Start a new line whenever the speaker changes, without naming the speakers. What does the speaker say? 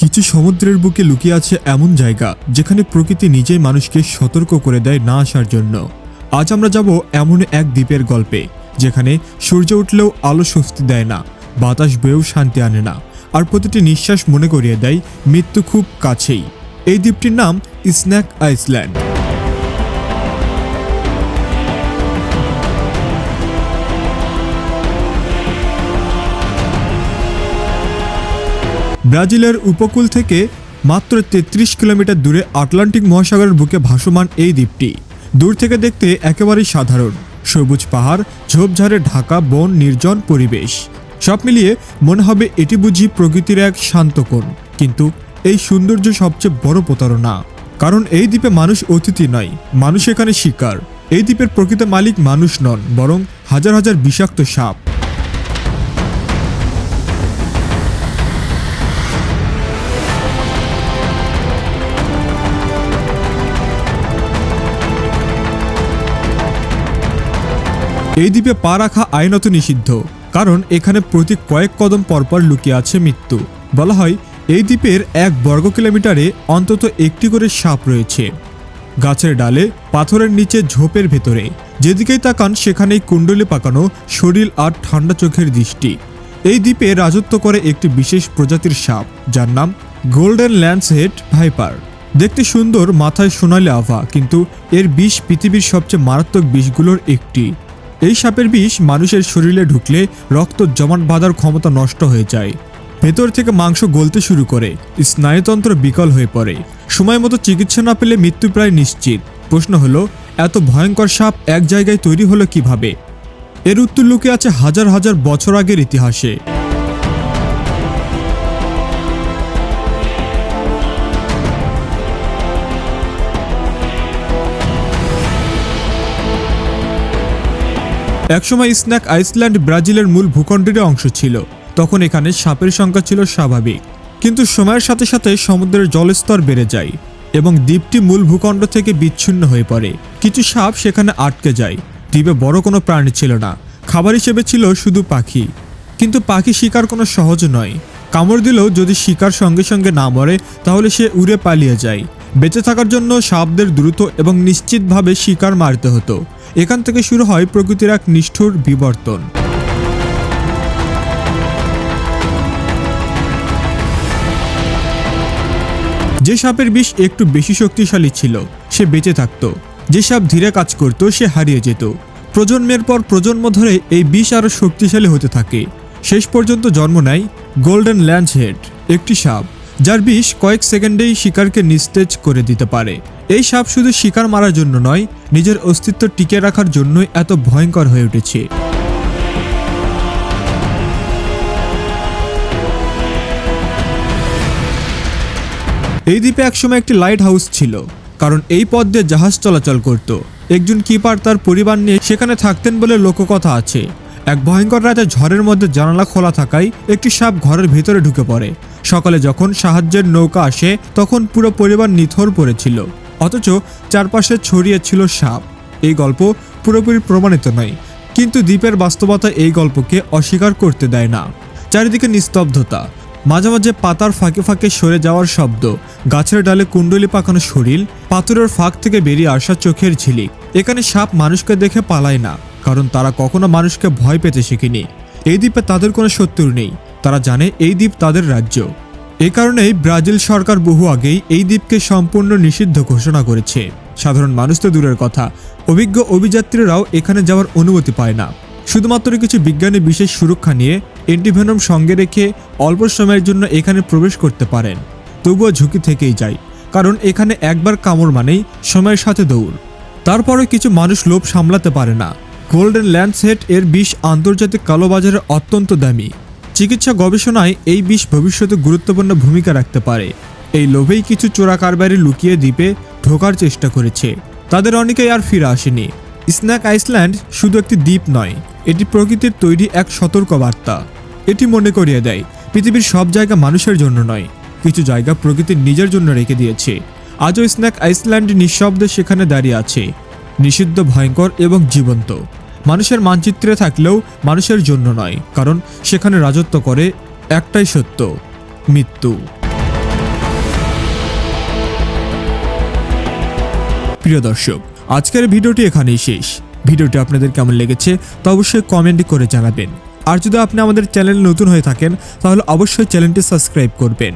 কিছু সমুদ্রের বুকে লুকিয়ে আছে এমন জায়গা যেখানে প্রকৃতি নিজেই মানুষকে সতর্ক করে দেয় না আসার জন্য। আজ আমরা যাব এমন এক দ্বীপের গল্পে যেখানে সূর্য উঠলেও আলো স্বস্তি দেয় না, বাতাস বয়েও শান্তি আনে না, আর প্রতিটি নিঃশ্বাস মনে করিয়ে দেয় মৃত্যু খুব কাছেই। এই দ্বীপটির নাম স্ন্যাক আইল্যান্ড। ব্রাজিলের উপকূল থেকে মাত্র ৩৩ কিলোমিটার দূরে আটলান্টিক মহাসাগরের বুকে ভাসমান এই দ্বীপটি দূর থেকে দেখতে একেবারেই সাধারণ। সবুজ পাহাড়, ঝোপঝাড়ে ঢাকা বন, নির্জন পরিবেশ, সব মিলিয়ে মনে হবে এটি বুঝি প্রকৃতির এক শান্ত কোণ। কিন্তু এই সৌন্দর্য সবচেয়ে বড় প্রতারণা, কারণ এই দ্বীপে মানুষ অতিথি নয়, মানুষ এখানে শিকার। এই দ্বীপের প্রকৃত মালিক মানুষ নন, বরং হাজার হাজার বিষাক্ত সাপ। এই দ্বীপে পা রাখা আইনত নিষিদ্ধ, কারণ এখানে প্রতি কয়েক কদম পরপর লুকিয়ে আছে মৃত্যু। বলা হয় এই দ্বীপের ১ বর্গ কিলোমিটারে অন্তত একটি করে সাপ রয়েছে। গাছের ডালে, পাথরের নিচে, ঝোপের ভেতরে যেদিকেই তাকান সেখানেই কুণ্ডলি পাকানো শরীর আর ঠান্ডা চোখের দৃষ্টি। এই দ্বীপে রাজত্ব করে একটি বিশেষ প্রজাতির সাপ, যার নাম গোল্ডেন ল্যান্সহেড ভাইপার। দেখতে সুন্দর, মাথায় সোনালি আভা, কিন্তু এর বিষ পৃথিবীর সবচেয়ে মারাত্মক বিষগুলোর একটি। এই সাপের বিষ মানুষের শরীরে ঢুকলে রক্ত জমাট বাঁধার ক্ষমতা নষ্ট হয়ে যায়, ভেতর থেকে মাংস গলতে শুরু করে, স্নায়ুতন্ত্র বিকল হয়ে পড়ে। সময় মতো চিকিৎসা না পেলে মৃত্যু প্রায় নিশ্চিত। প্রশ্ন হলো, এত ভয়ঙ্কর সাপ এক জায়গায় তৈরি হলো কিভাবে? এর উত্তর লুকিয়ে আছে হাজার হাজার বছর আগের ইতিহাসে। একসময় স্ন্যাক আইল্যান্ড ব্রাজিলের মূল ভূখণ্ডের অংশ ছিল। তখন এখানে সাপের সংখ্যা ছিল স্বাভাবিক, কিন্তু সময়ের সাথে সাথে সমুদ্রের জলস্তর বেড়ে যায় এবং দ্বীপটি মূল ভূখণ্ড থেকে বিচ্ছিন্ন হয়ে পড়ে। কিছু সাপ সেখানে আটকে যায়। দ্বীপে বড় কোনো প্রাণী ছিল না, খাবার হিসেবে ছিল শুধু পাখি। কিন্তু পাখি শিকার কোনো সহজ নয়। কামড় দিলেও যদি শিকার সঙ্গে সঙ্গে না মরে, তাহলে সে উড়ে পালিয়ে যায়। বেঁচে থাকার জন্য সাপদের দ্রুত এবং নিশ্চিতভাবে শিকার মারতে হতো। এখান থেকে শুরু হয় প্রকৃতির এক নিষ্ঠুর বিবর্তন। যে সাপের বিষ একটু বেশি শক্তিশালী ছিল সে বেঁচে থাকত, যে সাপ ধীরে কাজ করত সে হারিয়ে যেত। প্রজন্মের পর প্রজন্ম ধরে এই বিষ আরও শক্তিশালী হতে থাকে। শেষ পর্যন্ত জন্ম নেয় গোল্ডেন ল্যান্সহেড, একটি সাপ যার বিষ কয়েক সেকেন্ডেই শিকারকে নিস্তেজ করে দিতে পারে। এই সাপ শুধু শিকার মারার জন্য নয়, নিজের অস্তিত্ব টিকে রাখার জন্যই এত ভয়ঙ্কর হয়ে উঠেছে। এই দ্বীপে একসময় একটি লাইট হাউস ছিল, কারণ এই পথ দিয়ে জাহাজ চলাচল করত। একজন কিপার তার পরিবার নিয়ে সেখানে থাকতেন বলে লোককথা আছে। এক ভয়ঙ্কর রাতে ঝড়ের মধ্যে জানালা খোলা থাকায় একটি সাপ ঘরের ভেতরে ঢুকে পড়ে। সকালে যখন সাহায্যের নৌকা আসে, তখন পুরো পরিবার নিথর পড়েছিল, অথচ চারপাশে ছড়িয়ে ছিল সাপ। এই গল্প পুরোপুরি প্রমাণিত নয়, কিন্তু দ্বীপের বাস্তবতা এই গল্পকে অস্বীকার করতে দেয় না। চারিদিকে নিস্তব্ধতা, মাঝে মাঝে পাতার ফাঁকে ফাঁকে সরে যাওয়ার শব্দ, গাছের ডালে কুণ্ডলি পাকানো শরীর, পাথরের ফাঁক থেকে বেরিয়ে আসা চোখের ঝিলিক। এখানে সাপ মানুষকে দেখে পালায় না, কারণ তারা কখনো মানুষকে ভয় পেতে শেখেনি। এই দ্বীপে তাদের কোনো শত্রু নেই, তারা জানে এই দ্বীপ তাদের রাজ্য। এই কারণেই ব্রাজিল সরকার বহু আগেই এই দ্বীপকে সম্পূর্ণ নিষিদ্ধ ঘোষণা করেছে। সাধারণ মানুষ তো দূরের কথা, অভিজ্ঞ অভিযাত্রীরাও এখানে যাওয়ার অনুমতি পায় না। শুধুমাত্র কিছু বিজ্ঞানী বিশেষ সুরক্ষা নিয়ে অ্যান্টিভেনম সঙ্গে রেখে অল্প সময়ের জন্য এখানে প্রবেশ করতে পারেন। তবুও ঝুঁকি থেকেই যায়, কারণ এখানে একবার কামড় মানেই সময়ের সাথে দৌড়। তারপরে কিছু মানুষ লোভ সামলাতে পারে না। গোল্ডেন ল্যান্সহেড এর বিষ আন্তর্জাতিক কালোবাজারে অত্যন্ত দামি। চিকিৎসা গবেষণায় এই বিষ ভবিষ্যতে গুরুত্বপূর্ণ ভূমিকা রাখতে পারে। এই লোভেই কিছু চোরা কারবারি লুকিয়ে দ্বীপে ঢোকার চেষ্টা করেছে। তাদের অনেকেই আর ফিরে আসেনি। স্ন্যাক আইল্যান্ড শুধু একটি দ্বীপ নয়, এটি প্রকৃতির তৈরি এক সতর্ক বার্তা। এটি মনে করিয়ে দেয় পৃথিবীর সব জায়গা মানুষের জন্য নয়, কিছু জায়গা প্রকৃতির নিজের জন্য রেখে দিয়েছে। আজও স্ন্যাক আইল্যান্ড নিঃশব্দে সেখানে দাঁড়িয়ে আছে, নিষিদ্ধ, ভয়ঙ্কর এবং জীবন্ত। মানুষের মানচিত্রে থাকলেও মানুষের জন্য নয়, কারণ সেখানে রাজত্ব করে একটাই সত্য, মৃত্যু। প্রিয় দর্শক, আজকের ভিডিওটি এখানেই শেষ। ভিডিওটি আপনাদের কেমন লেগেছে তা অবশ্যই কমেন্ট করে জানাবেন। আর যদি আপনি আমাদের চ্যানেলে নতুন হয়ে থাকেন তাহলে অবশ্যই চ্যানেলটি সাবস্ক্রাইব করবেন।